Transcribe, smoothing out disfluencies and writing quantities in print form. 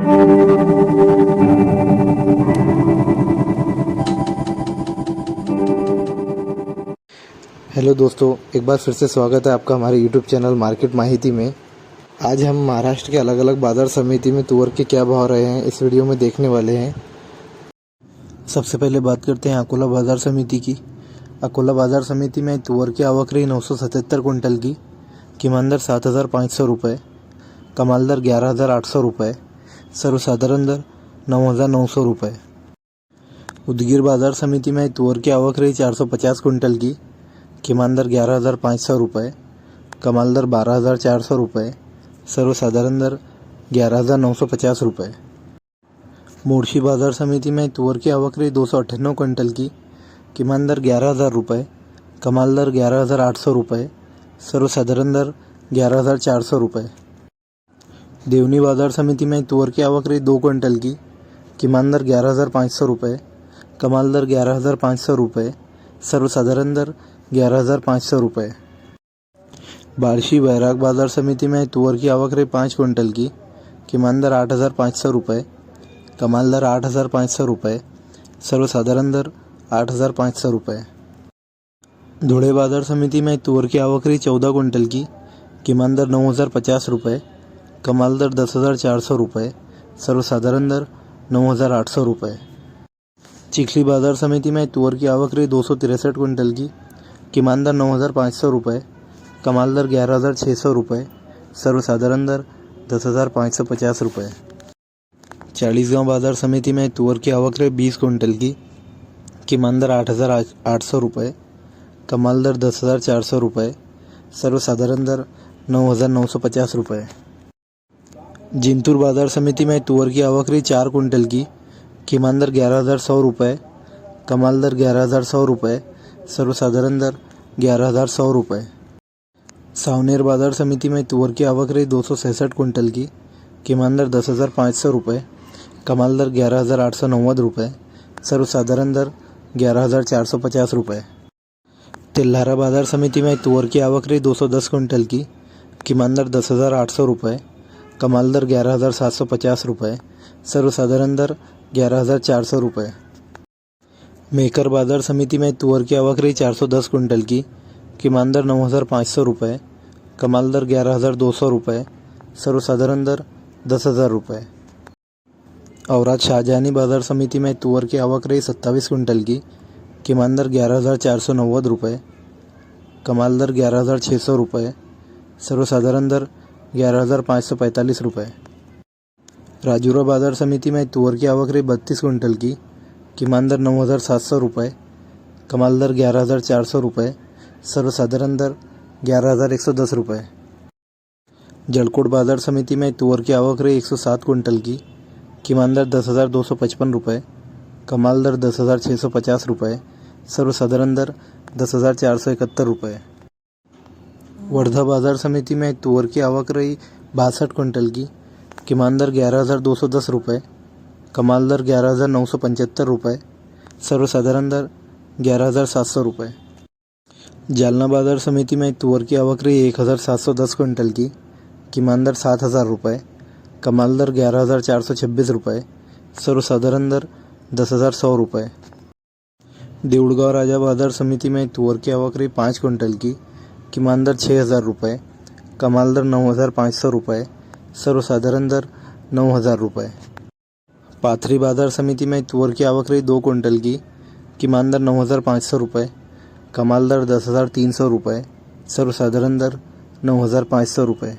Hello दोस्तों, एक बार फिर से स्वागत है आपका हमारे यूट्यूब चैनल मार्केट माहिती में। आज हम महाराष्ट्र के अलग अलग बाज़ार समिति में तुअर के क्या भाव रहे हैं इस वीडियो में देखने वाले हैं। सबसे पहले बात करते हैं अकोला बाज़ार समिति की। अकोला बाज़ार समिति में तुअर की आवक रही 977 कुंटल की। किमान दर 7,500 रुपये, कमाल दर 11,800 रुपये, सर्वसाधारण दर 9,900 रुपये। उदगीर बाज़ार समिति में तुअर की आवक रही 450 कुंटल की। किमान दर 11,500 रुपये, कमाल दर 12,400 रुपये, सर्वसाधारण दर 11,950 रुपये। मोर्शी बाज़ार समिति में तुअर की आवक रही 298 कुंटल की। किमान दर 11,000 रुपये, कमाल दर 11,800 रुपये, सर्वसाधारण दर 11,400 रुपये। देवनी बाज़ार समिति में तुअर की आवक रही 2 कुंटल की। किमान दर 11,500 रुपये, कमाल दर 11,500 रुपये, सर्वसाधारण दर 11,500 रुपये। बार्शी बैराग बाज़ार समिति में तुअर की आवक रही 5 कुंटल की। किमान दर 8,500 रुपये, कमाल दर 8,500 रुपये, सर्वसाधारण दर 8,500 रुपये। धुळे बाज़ार समिति में तुअर की आवक रही 14 कुंटल की। किमान दर 9,050 रुपये, कमाल दर 10,400 रुपये, सर्वसाधारण दर 9,800 रुपये। चिखली बाज़ार समिति में तुअर की आवक रही 263 कुंटल की। किमान दर 9,500 रुपये, कमाल दर 11,600 रुपये, सर्वसाधारण दर 10,550 रुपये। चालीसगांव बाज़ार समिति में तुअर की आवक रही 20 कुंटल की। किमान दर 8,800 रुपये, कमाल दर 10,400 रुपये, सर्वसाधारण दर 9,950 रुपये। जिंतूर बाज़ार समिति में तुअर की आवक रही 4 कुंटल की। किमान दर 11,100 रुपये, कमाल दर 11,100 रुपये, सर्वसाधारण दर 11,100 रुपये। सावनेर बाज़ार समिति में तुअर की आवक रही 266 कुंटल की। किमान दर 10,500 रुपये, कमाल दर 11,890 रुपये, सर्वसाधारण दर 11,450 रुपये। तेल्हारा बाज़ार समिति में तुअर की आवक रही 210 कुंटल की। किमान दर 10,800 रुपये, कमाल दर 11,750 रुपये, सर्वसाधारण दर 11,400 रुपये। मेकर बाज़ार समिति में तुअर की आवक रही 410 कुंटल की। किमान दर 9,500 रुपये, कमाल दर 11,200 रुपये, सर्वसाधारण दर 10,000 रुपये। औराद शाहजहानी बाज़ार समिति में तुअर की आवक रही 27 कुंटल की। किमान दर 11,490 रुपये, कमाल दर 11,600 रुपये, सर्वसाधारण दर 11,545 रुपये। राजूरा बाज़ार समिति में तुअर की आवक रही 32 कुंटल की। किमान दर 9,700 रुपये, कमाल दर 11,400 रुपये, सर्वसाधारण दर 11,110 रुपये। जलकोट बाज़ार समिति में तुअर की आवक रही 107 कुंटल की। किमान दर 10,255 रुपये, कमाल दर 10,650 रुपये, सर्वसाधारण दर 10,471 रुपये। वर्धा बाज़ार समिति में तुअर की आवक रही 62 कुंटल की। किमान दर 11,210 रुपये, कमाल दर 11,975 रुपये, सर्वसाधारण दर 11,700 रुपये। जालना बाज़ार समिति में तुअर की आवक रही 1,710 कुंटल की। किमान दर 7,000 रुपये, कमाल दर 11,426 रुपये, सर्वसाधारण दर 10,100 रुपये। देऊळगांव राजा बाज़ार समिति में तुअर की आवक रही 5 कुंटल की। किमान दर 6,000 रुपये, कमाल दर 9,500 रुपये, सर्वसाधारण दर 9,000 रुपये। पाथरी बाज़ार समिति में तुअर की आवक रही 2 कुंटल की। किमान दर 9,500 रुपये, कमाल दर 10,300 रुपये, सर्वसाधारण दर 9,500 रुपये।